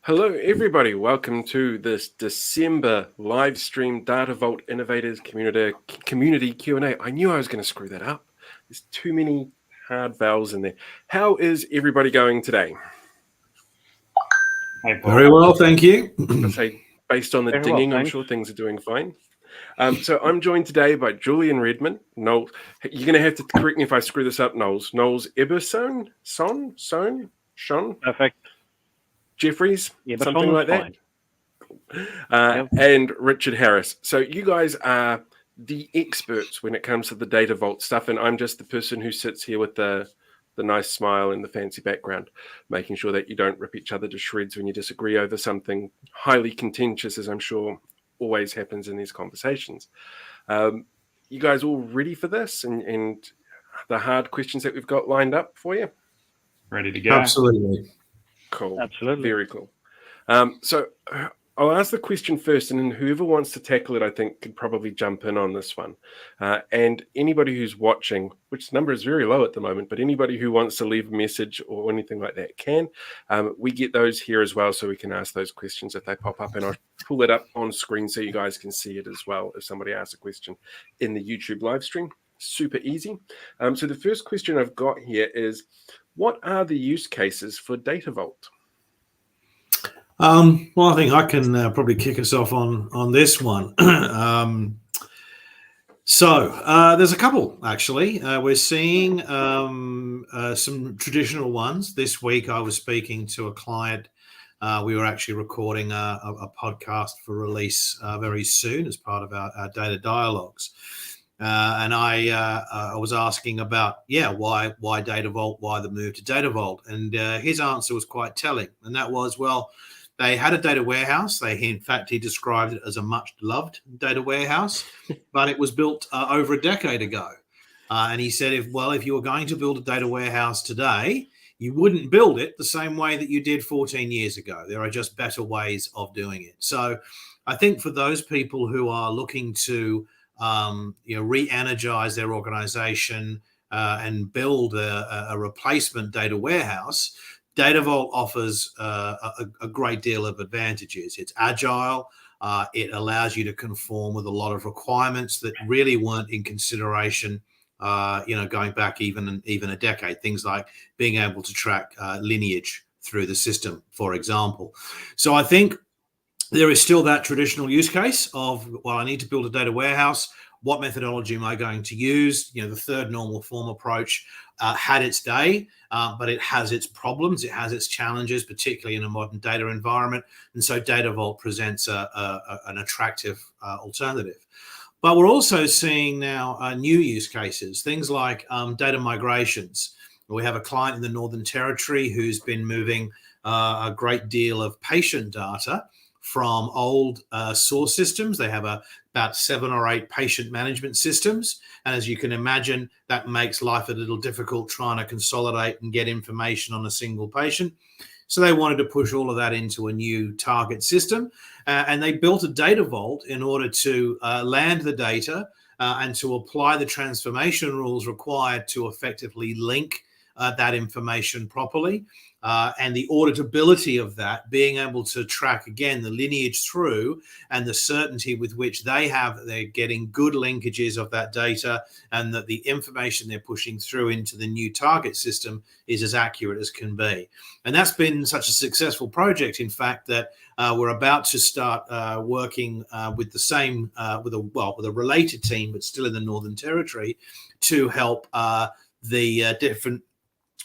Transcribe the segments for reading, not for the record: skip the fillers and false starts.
Hello, everybody. Welcome to this December live stream Data Vault Innovators Community Q&A. I knew I was going to screw that up. There's too many hard vowels in there. How is everybody going today? Hey, Paul. Very well, thank you. I'd say, based on the dinging, I'm sure things are doing fine. So I'm joined today by Julien Redmond. Nols, you're going to have to correct me if I screw this up, Nols. Nols Ebersohn? Sean? Perfect. Jeffries? Yeah, but something like that. Yep. And Richard Harris. So you guys are the experts when it comes to the Data Vault stuff, and I'm just the person who sits here with the nice smile and the fancy background, making sure that you don't rip each other to shreds when you disagree over something highly contentious, as I'm sure always happens in these conversations. You guys all ready for this and the hard questions that we've got lined up for you? Ready to go. Absolutely. Cool. Absolutely. Very cool. So I'll ask the question first, and then whoever wants to tackle it, I think, could probably jump in on this one. And anybody who's watching, which number is very low at the moment, but anybody who wants to leave a message or anything like that can. We get those here as well, so we can ask those questions if they pop up, and I'll pull it up on screen so you guys can see it as well if somebody asks a question in the YouTube live stream. Super easy. So the first question I've got here is, what are the use cases for Data Vault? Well, I think I can probably kick us off on this one. So there's a couple, actually. We're seeing some traditional ones. This week I was speaking to a client. We were actually recording a podcast for release very soon as part of our data dialogues. And I was asking about, why Data Vault, why the move to Data Vault? And his answer was quite telling. And that was, well, they had a data warehouse. In fact, he described it as a much loved data warehouse, but it was built over a decade ago. And he said, if you were going to build a data warehouse today, you wouldn't build it the same way that you did 14 years ago. There are just better ways of doing it. So I think for those people who are looking to re-energize their organization and build a replacement data warehouse, Data Vault offers a great deal of advantages. It's agile. It allows you to conform with a lot of requirements that really weren't in consideration, going back even a decade. Things like being able to track lineage through the system, for example. So I think there is still that traditional use case of, I need to build a data warehouse. What methodology am I going to use? The third normal form approach had its day, but it has its problems. It has its challenges, particularly in a modern data environment. And so Data Vault presents an attractive alternative. But we're also seeing now new use cases, things like data migrations. We have a client in the Northern Territory who's been moving a great deal of patient data from old source systems. They have about 7 or 8 patient management systems. And as you can imagine, that makes life a little difficult trying to consolidate and get information on a single patient. So they wanted to push all of that into a new target system. And they built a Data Vault in order to land the data and to apply the transformation rules required to effectively link that information properly. And the auditability of that, being able to track, again, the lineage through and the certainty with which they're getting good linkages of that data, and that the information they're pushing through into the new target system is as accurate as can be. And that's been such a successful project, in fact, that we're about to start working with the same, with a related team, but still in the Northern Territory, to help the different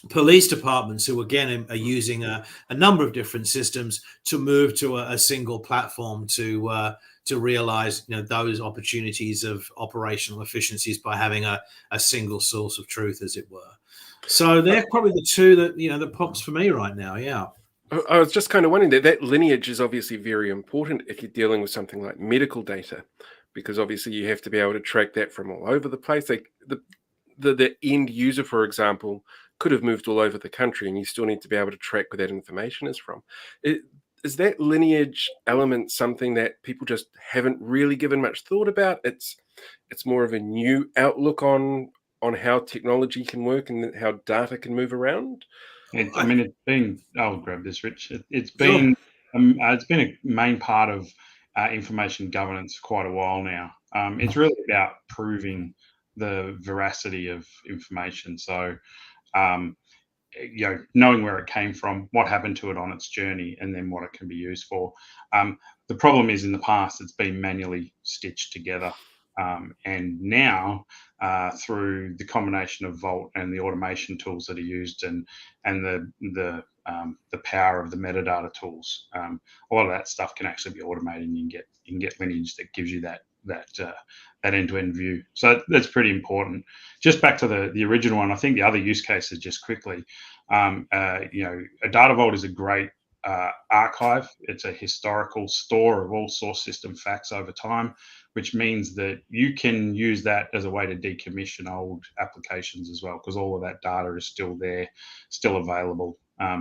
police departments who, again, are using a number of different systems to move to a single platform to realize those opportunities of operational efficiencies by having a single source of truth, as it were. So they're probably the two that pops for me right now. Yeah. I was just kind of wondering that lineage is obviously very important if you're dealing with something like medical data, because obviously you have to be able to track that from all over the place. Like the end user, for example, could have moved all over the country, and you still need to be able to track where that information is from. Is that lineage element something that people just haven't really given much thought about? It's more of a new outlook on how technology can work and how data can move around. It's been. I'll grab this, Rich. It's been It's been a main part of information governance for quite a while now. It's really about proving the veracity of information. So, knowing where it came from, what happened to it on its journey, and then what it can be used for. The problem is in the past, it's been manually stitched together. And now, through the combination of Vault and the automation tools that are used, and the power of the metadata tools, a lot of that stuff can actually be automated, and you can get lineage that gives you that end-to-end view. So that's pretty important. Just back to the original one, I think the other use cases, just quickly, a data vault is a great archive. It's a historical store of all source system facts over time, which means that you can use that as a way to decommission old applications as well, because all of that data is still there, still available.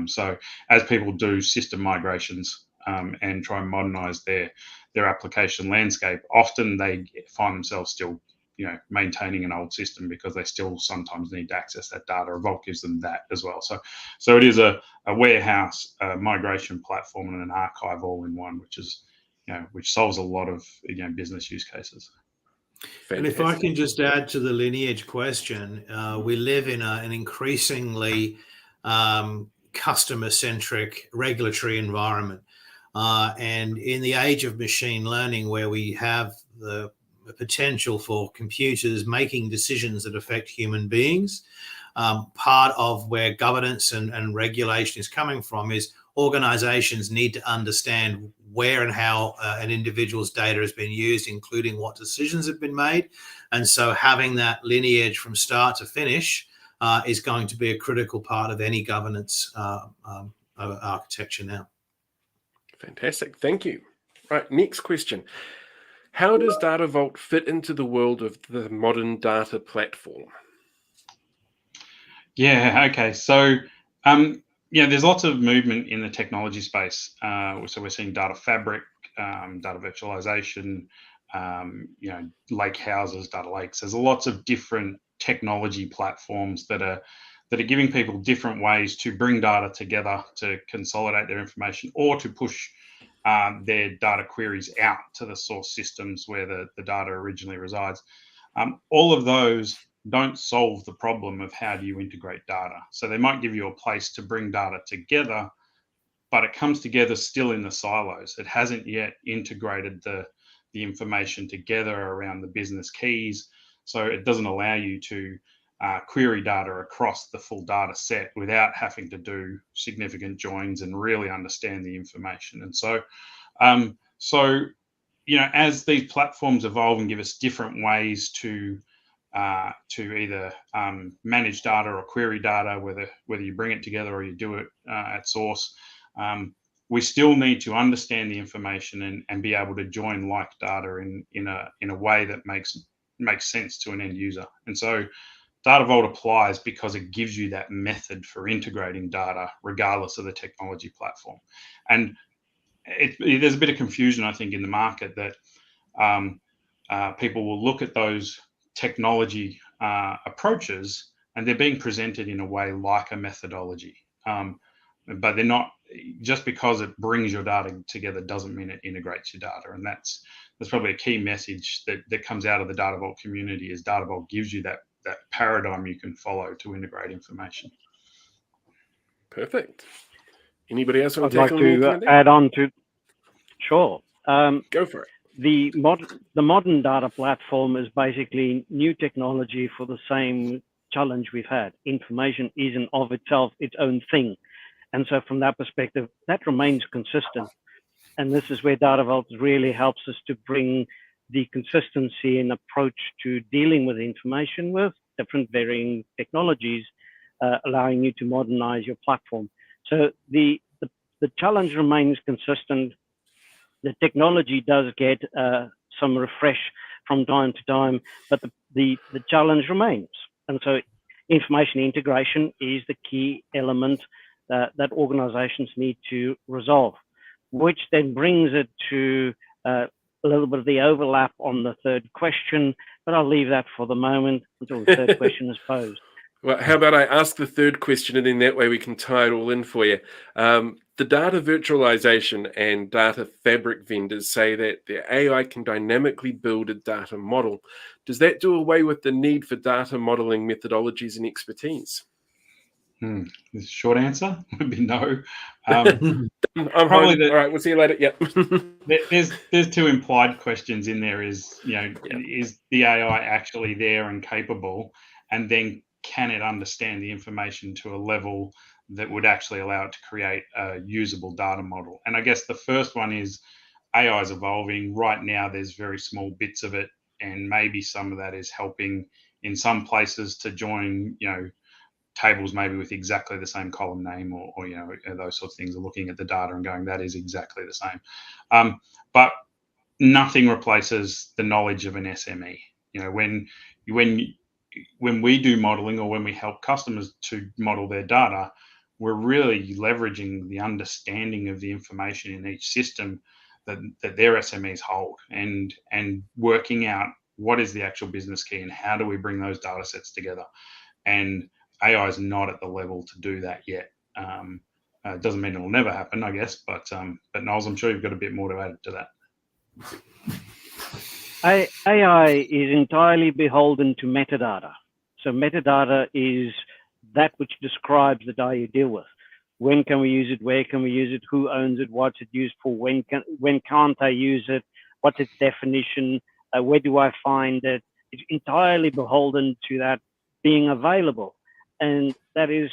So as people do system migrations and try and modernize their application landscape, often they find themselves still maintaining an old system because they still sometimes need to access that data. Vault gives them that as well. So it is a warehouse, a migration platform, and an archive all in one, which solves a lot of business use cases. Fantastic. And if I can just add to the lineage question, we live in an increasingly customer-centric regulatory environment. And in the age of machine learning, where we have the potential for computers making decisions that affect human beings, part of where governance and regulation is coming from is organizations need to understand where and how an individual's data has been used, including what decisions have been made. And so having that lineage from start to finish is going to be a critical part of any governance architecture now. Fantastic. Thank you. Right, next question. How does Data Vault fit into the world of the modern data platform? Yeah, okay. So, there's lots of movement in the technology space. So we're seeing data fabric, data virtualization, lake houses, data lakes. There's lots of different technology platforms that are giving people different ways to bring data together, to consolidate their information, or to push their data queries out to the source systems where the data originally resides. All of those don't solve the problem of how do you integrate data. So they might give you a place to bring data together, but it comes together still in the silos. It hasn't yet integrated the information together around the business keys. So it doesn't allow you to query data across the full data set without having to do significant joins and really understand the information. And so, as these platforms evolve and give us different ways to either manage data or query data, whether you bring it together or you do it at source, we still need to understand the information and be able to join like data in a way that makes sense to an end user. And so Data Vault applies because it gives you that method for integrating data regardless of the technology platform. And there's a bit of confusion, I think, in the market that people will look at those technology approaches and they're being presented in a way like a methodology. But they're not. Just because it brings your data together doesn't mean it integrates your data. And that's probably a key message that comes out of the Data Vault community, is Data Vault gives you that paradigm you can follow to integrate information. Perfect. Anybody else want I'd like to add on to? Sure. Go for it. The modern data platform is basically new technology for the same challenge we've had. Information is in of itself its own thing. And so from that perspective, that remains consistent. And this is where Data Vault really helps us to bring the consistency and approach to dealing with information with different varying technologies, allowing you to modernize your platform. So the challenge remains consistent. The technology does get some refresh from time to time, but the challenge remains. And so information integration is the key element that organizations need to resolve, which then brings it to a little bit of the overlap on the third question, but I'll leave that for the moment until the third question is posed. Well, how about I ask the third question, and then that way we can tie it all in for you. The data virtualization and data fabric vendors say that their AI can dynamically build a data model. Does that do away with the need for data modeling methodologies and expertise? The short answer would be no. I'm Probably home. All right, we'll see you later. Yep. There's two implied questions in there. Is is the AI actually there and capable, and then can it understand the information to a level that would actually allow it to create a usable data model? And I guess the first one is AI is evolving. Right now, there's very small bits of it, and maybe some of that is helping in some places to join, tables maybe with exactly the same column name or those sorts of things, are looking at the data and going, that is exactly the same. But nothing replaces the knowledge of an SME. When we do modeling or when we help customers to model their data, we're really leveraging the understanding of the information in each system that their SMEs hold, and working out what is the actual business key and how do we bring those data sets together. And AI is not at the level to do that yet. It doesn't mean it'll never happen, I guess, but Nols, I'm sure you've got a bit more to add to that. AI is entirely beholden to metadata. So metadata is that which describes the data you deal with. When can we use it? Where can we use it? Who owns it? What's it used for? When can't I use it? What's its definition? Where do I find it? It's entirely beholden to that being available. And that is,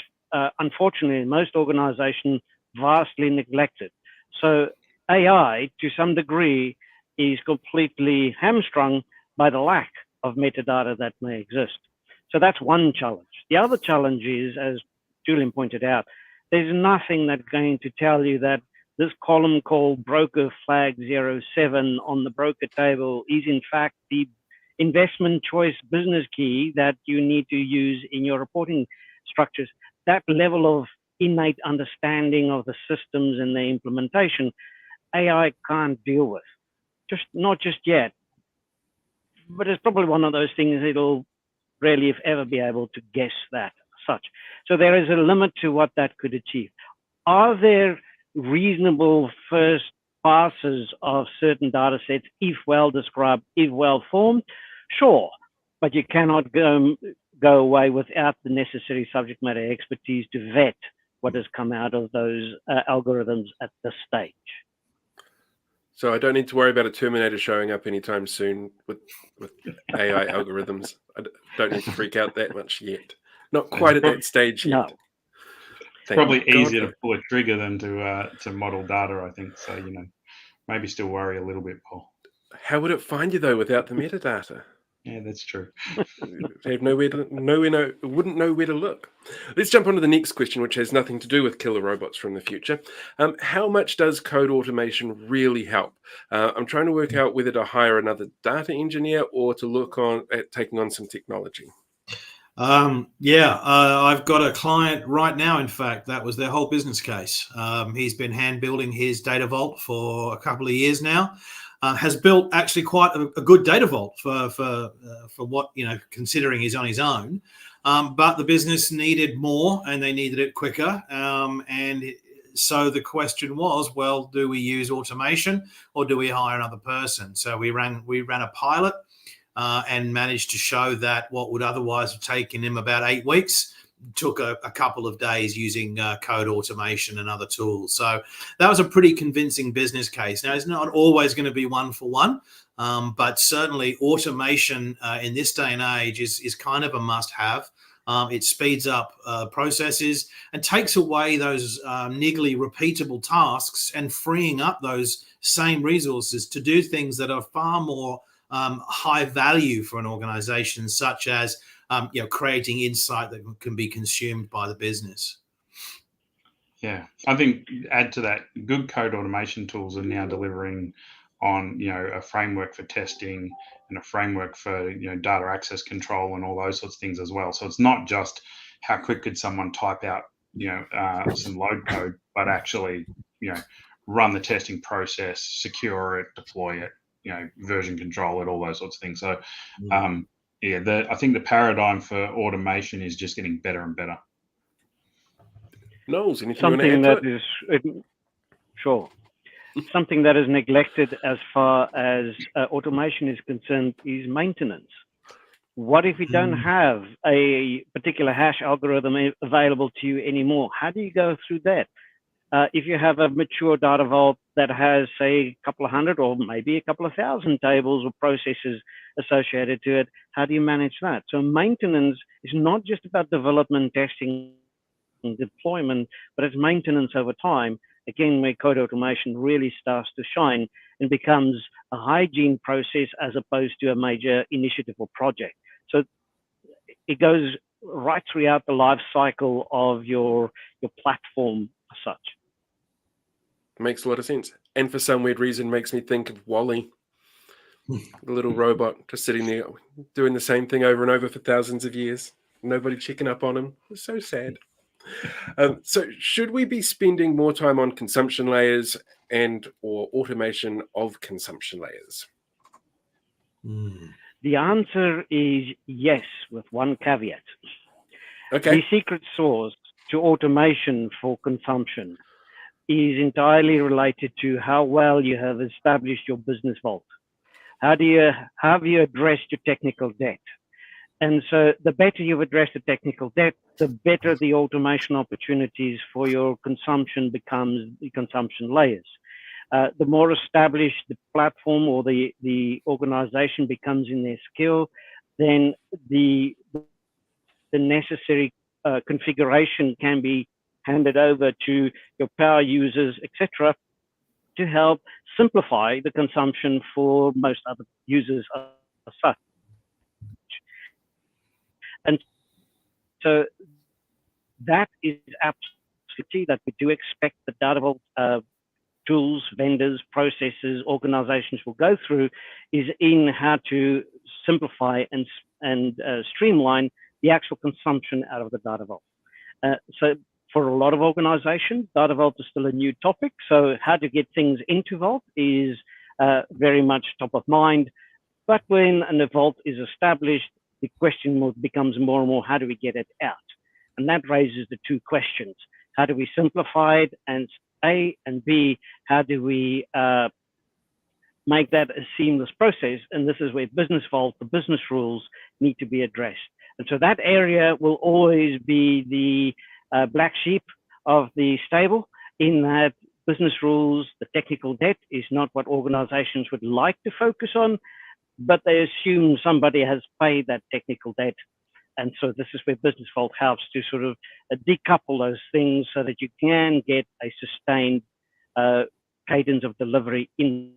unfortunately, in most organizations, vastly neglected. So AI, to some degree, is completely hamstrung by the lack of metadata that may exist. So that's one challenge. The other challenge is, as Julien pointed out, there's nothing that's going to tell you that this column called broker flag 07 on the broker table is in fact the investment choice business key that you need to use in your reporting structures. That level of innate understanding of the systems and the implementation, AI can't deal with. Not just yet. But it's probably one of those things it'll rarely, if ever, be able to guess that such. So there is a limit to what that could achieve. Are there reasonable first passes of certain data sets, if well described, if well formed? Sure, but you cannot go away without the necessary subject matter expertise to vet what has come out of those algorithms at this stage. So I don't need to worry about a Terminator showing up anytime soon with AI algorithms. I don't need to freak out that much yet. Not quite at that stage yet. No. It's probably easier to pull a trigger than to model data, I think. So, maybe still worry a little bit, Paul. How would it find you, though, without the metadata? Yeah, that's true. They have wouldn't know where to look. Let's jump on to the next question, which has nothing to do with killer robots from the future. How much does code automation really help? I'm trying to work out whether to hire another data engineer or to look at taking on some technology. I've got a client right now, in fact, that was their whole business case. He's been hand building his data vault for a couple of years now. Has built actually quite a good data vault for what, considering he's on his own. But the business needed more and they needed it quicker. So the question was, well, do we use automation or do we hire another person? So we ran a pilot and managed to show that what would otherwise have taken him about 8 weeks took a couple of days using code automation and other tools. So that was a pretty convincing business case. Now, it's not always going to be one for one, but certainly automation in this day and age is kind of a must-have. It speeds up processes and takes away those niggly, repeatable tasks and freeing up those same resources to do things that are far more high value for an organization, such as creating insight that can be consumed by the business. Yeah, I think add to that, good code automation tools are now delivering on a framework for testing and a framework for data access control and all those sorts of things as well. So it's not just how quick could someone type out some load code, but actually run the testing process, secure it, deploy it, version control it, all those sorts of things. So I think the paradigm for automation is just getting better and better. Nols, anything Something you want that to add to it? sure. Something that is neglected as far as automation is concerned is maintenance. What if you don't have a particular hash algorithm available to you anymore? How do you go through that? If you have a mature data vault that has, say, a couple of hundred or maybe a couple of thousand tables or processes associated to it, how do you manage that? So maintenance is not just about development, testing, and deployment, but it's maintenance over time. Again, where code automation really starts to shine and becomes a hygiene process as opposed to a major initiative or project. So it goes right throughout the life cycle of your platform as such. Makes a lot of sense. And for some weird reason makes me think of Wally, the little robot just sitting there doing the same thing over and over for thousands of years. Nobody checking up on him. It's so sad. So should we be spending more time on consumption layers and or automation of consumption layers? The answer is yes, with one caveat. Okay. The secret sauce to automation for consumption is entirely related to how well you have established your business vault. How have you addressed your technical debt? And so the better you've addressed the technical debt, the better the automation opportunities for your consumption becomes the consumption layers. The more established the platform or the organization becomes in their skill, then the necessary configuration can be handed over to your power users, etc., to help simplify the consumption for most other users as such. And so that is absolutely that we do expect the data vault tools, vendors, processes, organizations will go through is in how to simplify and streamline the actual consumption out of the data vault. So for a lot of organizations, data vault is still a new topic. So how to get things into vault is very much top of mind. But when a vault is established, the question becomes more and more, how do we get it out? And that raises the two questions. How do we simplify it? And A, and B, how do we make that a seamless process? And this is where business vault, the business rules need to be addressed. And so that area will always be the black sheep of the stable, in that business rules, the technical debt is not what organizations would like to focus on, but they assume somebody has paid that technical debt. And so this is where business vault helps to sort of decouple those things so that you can get a sustained cadence of delivery in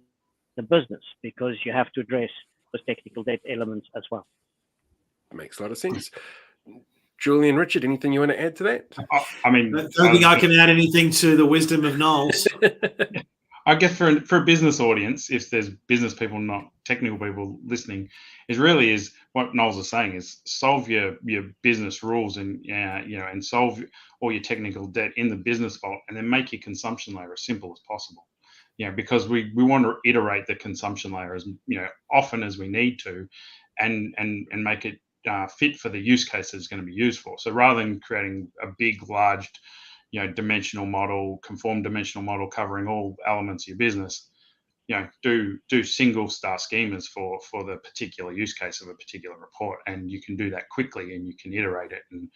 the business, because you have to address those technical debt elements as well. Makes a lot of sense. Julien, Richard, anything you want to add to that? I mean, I don't think I can add anything to the wisdom of Nols. I guess for a business audience, if there's business people, not technical people listening, is what Nols is saying is solve your business rules and and solve all your technical debt in the business vault, and then make your consumption layer as simple as possible. Because we want to iterate the consumption layer as often as we need to, and make it fit for the use case it's going to be used for. So rather than creating a big, large, dimensional model, conform dimensional model covering all elements of your business, do single star schemas for the particular use case of a particular report, and you can do that quickly, and you can iterate it, and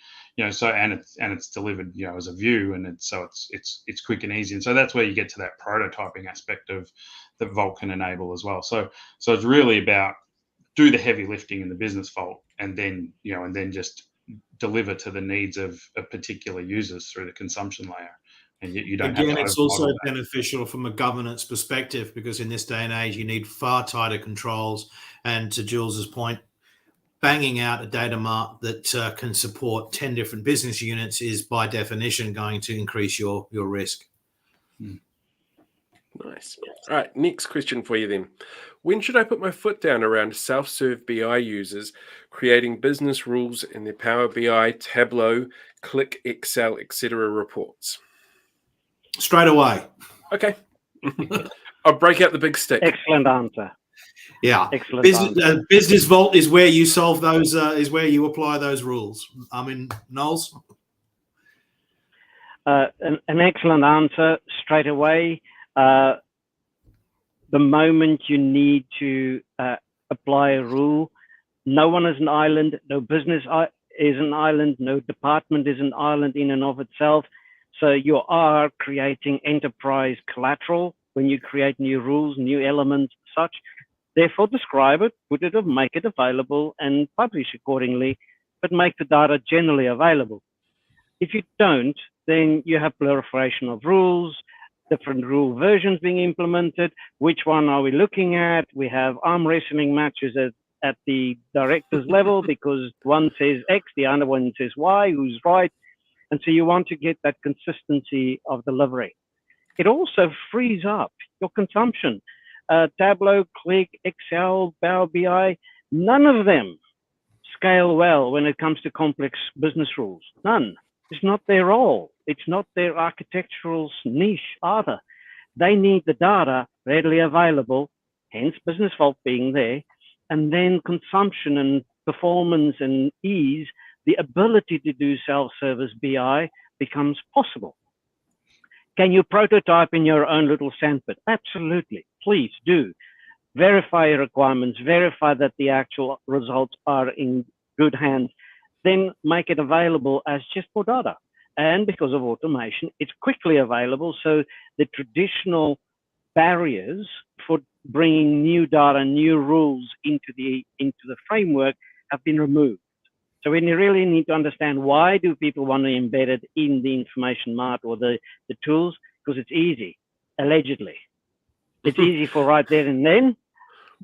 it's delivered as a view, and it's quick and easy, and so that's where you get to that prototyping aspect of that Vault can enable as well. So it's really about do the heavy lifting in the business vault, and then just deliver to the needs of particular users through the consumption layer. And you don't Again, have to it's also beneficial from a governance perspective, because in this day and age, you need far tighter controls. And to Jules's point, banging out a data mart that can support 10 different business units is by definition going to increase your risk. Nice. All right, next question for you then. When should I put my foot down around self-serve BI users creating business rules in their Power BI, Tableau, Click, Excel, etc. reports? Straight away. Okay. I'll break out the big stick. Excellent answer. Yeah, Excellent business vault is where you solve those. Is where you apply those rules. I mean, Nols. An excellent answer straight away. The moment you need to apply a rule, no one is an island, no business is an island, no department is an island in and of itself. So you are creating enterprise collateral when you create new rules, new elements, such. Therefore, describe it, put it up, make it available, and publish accordingly, but make the data generally available. If you don't, then you have proliferation of rules, different rule versions being implemented. Which one are we looking at? We have arm wrestling matches at the director's level because one says X, the other one says Y, who's right? And so you want to get that consistency of delivery. It also frees up your consumption. Tableau, Click, Excel, Power BI, none of them scale well when it comes to complex business rules. None. It's not their role. It's not their architectural niche either. They need the data readily available, hence business vault being there, and then consumption and performance and ease, the ability to do self-service BI becomes possible. Can you prototype in your own little sandpit? Absolutely. Please do. Verify your requirements, verify that the actual results are in good hands, then make it available as just for data. And because of automation, it's quickly available. So the traditional barriers for bringing new data, new rules into the framework have been removed. So we really need to understand, why do people want to embed it in the information mart or the tools? Because it's easy, allegedly. It's easy for right there and then.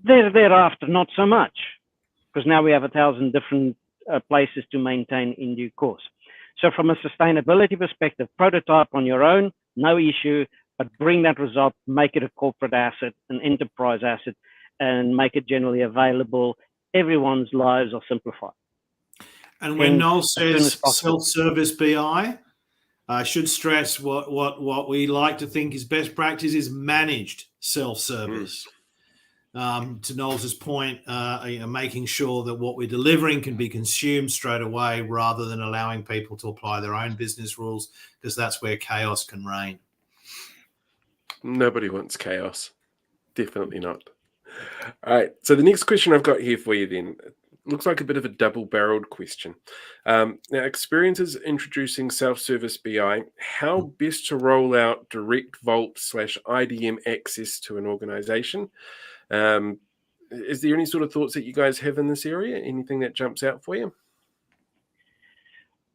Thereafter, not so much, because now we have 1,000 different places to maintain in due course. So from a sustainability perspective, prototype on your own, no issue, but bring that result, make it a corporate asset, an enterprise asset, and make it generally available. Everyone's lives are simplified. And when Noel says self-service BI, I should stress what we like to think is best practice is managed self-service. To Noel's point, making sure that what we're delivering can be consumed straight away rather than allowing people to apply their own business rules, because that's where chaos can reign. Nobody wants chaos. Definitely not. All right. So the next question I've got here for you then looks like a bit of a double-barreled question. Now, experiences introducing self-service BI, how best to roll out direct vault/IDM access to an organization? Is there any sort of thoughts that you guys have in this area? Anything that jumps out for you?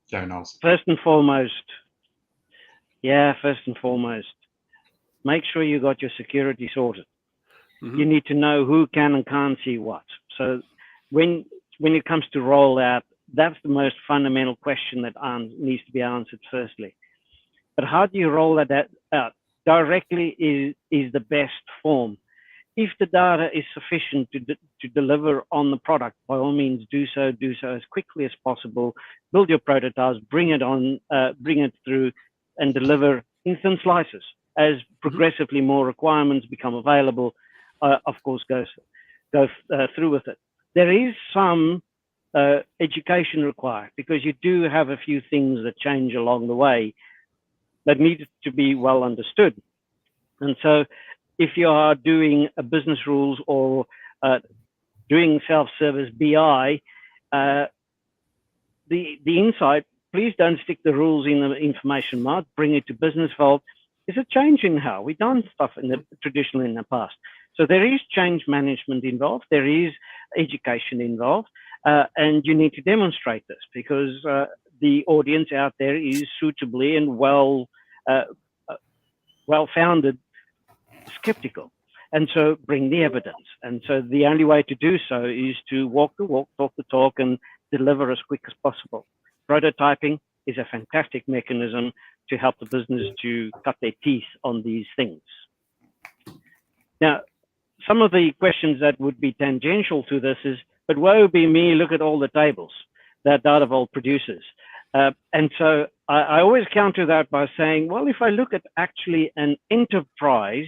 First and foremost, make sure you got your security sorted. You need to know who can and can't see what. So when it comes to rollout, that's the most fundamental question that needs to be answered firstly. But how do you roll that out? Directly is the best form. If the data is sufficient to deliver on the product, by all means do so as quickly as possible. Build your prototypes, bring it through, and deliver in thin slices. As progressively more requirements become available, of course, go through with it. There is some education required, because you do have a few things that change along the way that need to be well understood. And so if you are doing a business rules or doing self-service BI, the insight, please don't stick the rules in the information mart, bring it to Business Vault. There's a change in how we've done stuff traditionally in the past. So there is change management involved, there is education involved, and you need to demonstrate this, because the audience out there is suitably and well-founded skeptical. And so bring the evidence. And so the only way to do so is to walk the walk, talk the talk, and deliver as quick as possible. Prototyping is a fantastic mechanism to help the business to cut their teeth on these things. Now, some of the questions that would be tangential to this is, but woe be me, look at all the tables that Data Vault produces. And so I always counter that by saying, well, if I look at actually an enterprise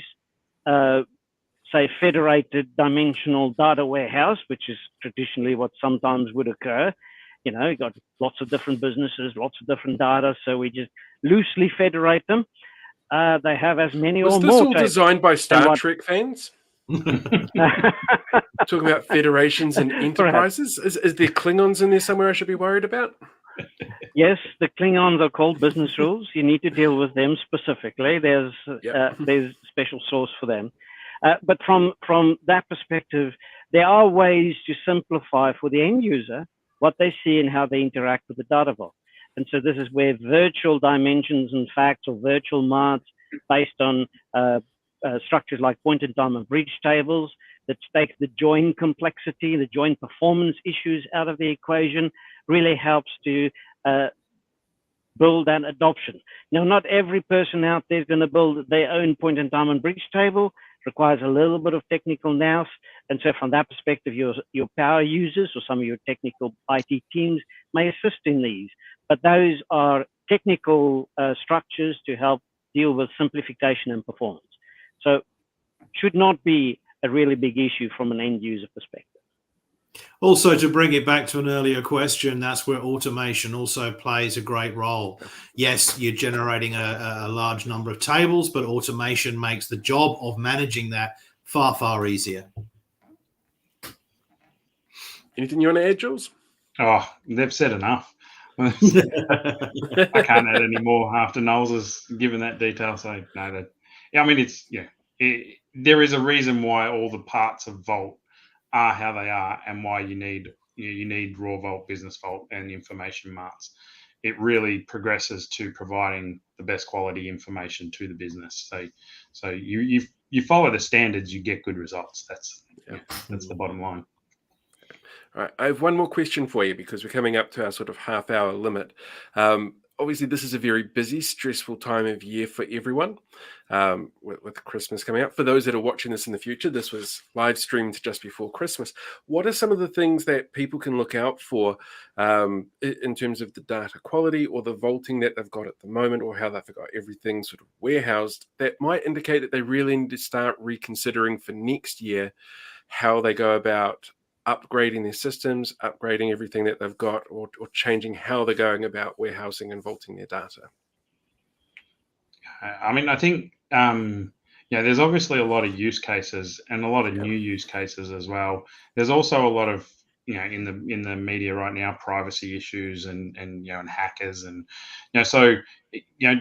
say, federated dimensional data warehouse, which is traditionally what sometimes would occur. You know, you got lots of different businesses, lots of different data, so we just loosely federate them. They have as many or more. Was this all designed by Star Trek fans? Talking about federations and enterprises. Is there Klingons in there somewhere I should be worried about? Yes, the Klingons are called business rules. You need to deal with them specifically. There's special source for them. But from that perspective, there are ways to simplify for the end user what they see and how they interact with the data vault. And so this is where virtual dimensions and facts, or virtual marts based on structures like point-in-time and breach tables that take the join complexity, the join performance issues out of the equation, really helps to build that adoption. Now, not every person out there is going to build their own point-in-time and breach table. It requires a little bit of technical nous. And so from that perspective, your power users or some of your technical IT teams may assist in these. But those are technical structures to help deal with simplification and performance. So should not be a really big issue from an end user perspective. Also, to bring it back to an earlier question, that's where automation also plays a great role. Yes, you're generating a large number of tables, but automation makes the job of managing that far, far easier. Anything you want to add, Jules? Oh, they've said enough. I can't add any more after Nols has given that detail. So no, I mean, there is a reason why all the parts of Vault are how they are, and why you need Raw Vault, Business Vault, and information marts. It really progresses to providing the best quality information to the business. So you follow the standards, you get good results. That's the bottom line. All right, I have one more question for you, because we're coming up to our sort of half-hour limit. Obviously, this is a very busy, stressful time of year for everyone, with Christmas coming up. For those that are watching this in the future, this was live streamed just before Christmas. What are some of the things that people can look out for in terms of the data quality or the vaulting that they've got at the moment, or how they've got everything sort of warehoused, that might indicate that they really need to start reconsidering for next year how they go about upgrading their systems, upgrading everything that they've got, or changing how they're going about warehousing and vaulting their data? I mean, I think there's obviously a lot of use cases and a lot of new use cases as well. There's also a lot of in the media right now, privacy issues and hackers, and so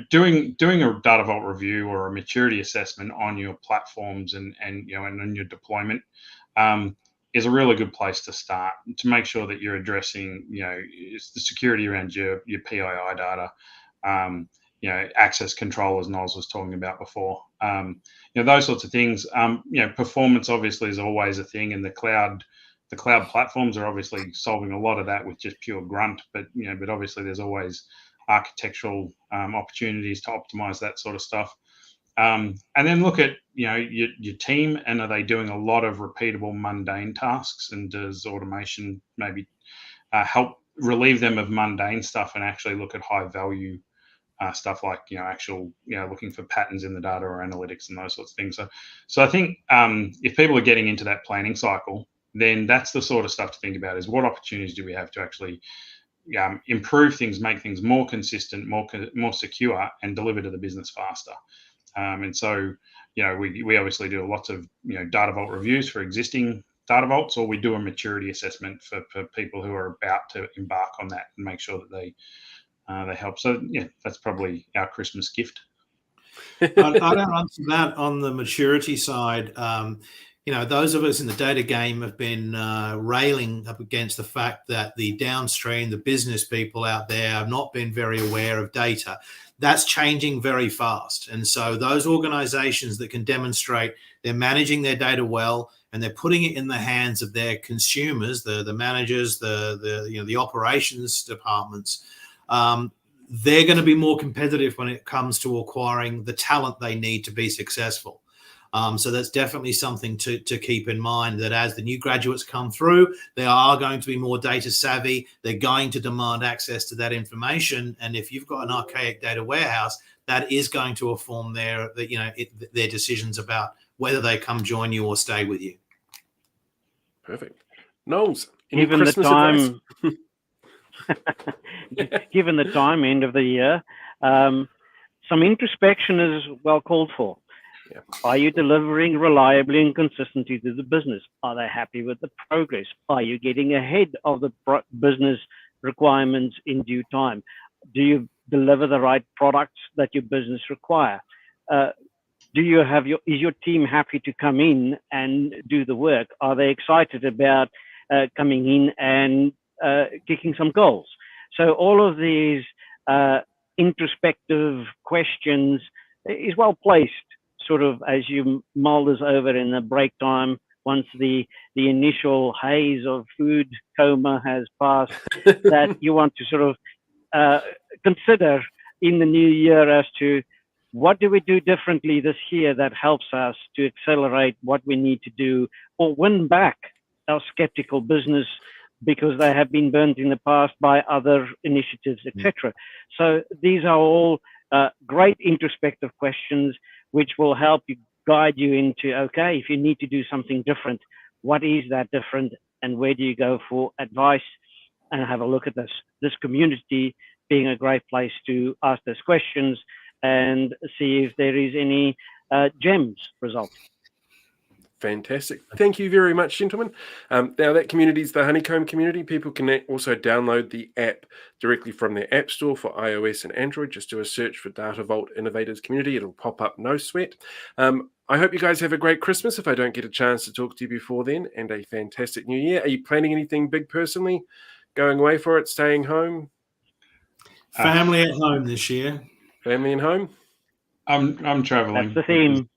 doing a data vault review or a maturity assessment on your platforms and on your deployment is a really good place to start, to make sure that you're addressing, the security around your PII data, access control, as Nols was talking about before, those sorts of things. Performance obviously is always a thing, and the cloud platforms are obviously solving a lot of that with just pure grunt. But obviously there's always architectural opportunities to optimize that sort of stuff. And then look at your team, and are they doing a lot of repeatable mundane tasks, and does automation maybe help relieve them of mundane stuff and actually look at high value stuff like looking for patterns in the data or analytics and those sorts of things. So I think if people are getting into that planning cycle, then that's the sort of stuff to think about, is what opportunities do we have to actually improve things, make things more consistent, more secure, and deliver to the business faster. And so, we obviously do lots of, data vault reviews for existing data vaults, or we do a maturity assessment for people who are about to embark on that and make sure that they help. So, that's probably our Christmas gift. I'd answer that on the maturity side. Those of us in the data game have been railing up against the fact that the downstream, the business people out there, have not been very aware of data. That's changing very fast. And so those organizations that can demonstrate they're managing their data well, and they're putting it in the hands of their consumers, the managers, the operations departments, they're going to be more competitive when it comes to acquiring the talent they need to be successful. So that's definitely something to keep in mind, that as the new graduates come through, they are going to be more data savvy. They're going to demand access to that information. And if you've got an archaic data warehouse, that is going to inform their decisions about whether they come join you or stay with you. Perfect. Nols, any Given the Christmas advice? time, given the time, end of the year, some introspection is well called for. Yeah. Are you delivering reliably and consistently to the business? Are they happy with the progress? Are you getting ahead of the business requirements in due time? Do you deliver the right products that your business require? Do you have is your team happy to come in and do the work? Are they excited about coming in and kicking some goals? So all of these introspective questions is well placed, sort of as you mull this over in the break time, once the initial haze of food coma has passed, that you want to sort of consider in the new year as to what do we do differently this year that helps us to accelerate what we need to do or win back our skeptical business because they have been burnt in the past by other initiatives, etc. So these are all great introspective questions which will help you guide you into, okay, if you need to do something different, what is that different and where do you go for advice and have a look at this. This community being a great place to ask those questions and see if there is any gems result. Fantastic. Thank you very much, gentlemen. Now, that community is the Honeycomb community. People can also download the app directly from their app store for iOS and Android. Just do a search for Data Vault Innovators Community. It'll pop up, no sweat. I hope you guys have a great Christmas if I don't get a chance to talk to you before then, and a fantastic new year. Are you planning anything big personally? Going away for it? Staying home? Family at home this year. Family and home? I'm traveling. That's the theme.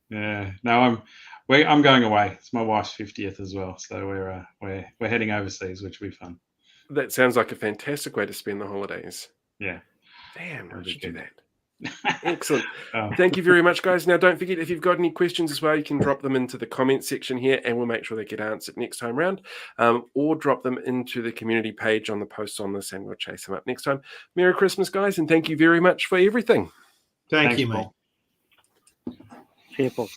Yeah. No, I'm going away. It's my wife's 50th as well, so we're heading overseas, which will be fun. That sounds like a fantastic way to spend the holidays. Yeah. Damn, I should do that. Excellent. Thank you very much, guys. Now, don't forget, if you've got any questions as well, you can drop them into the comment section here, and we'll make sure they get answered next time round, or drop them into the community page on the posts on this, and we'll chase them up next time. Merry Christmas, guys, and thank you very much for everything. Thank you, mate. See you, Paul.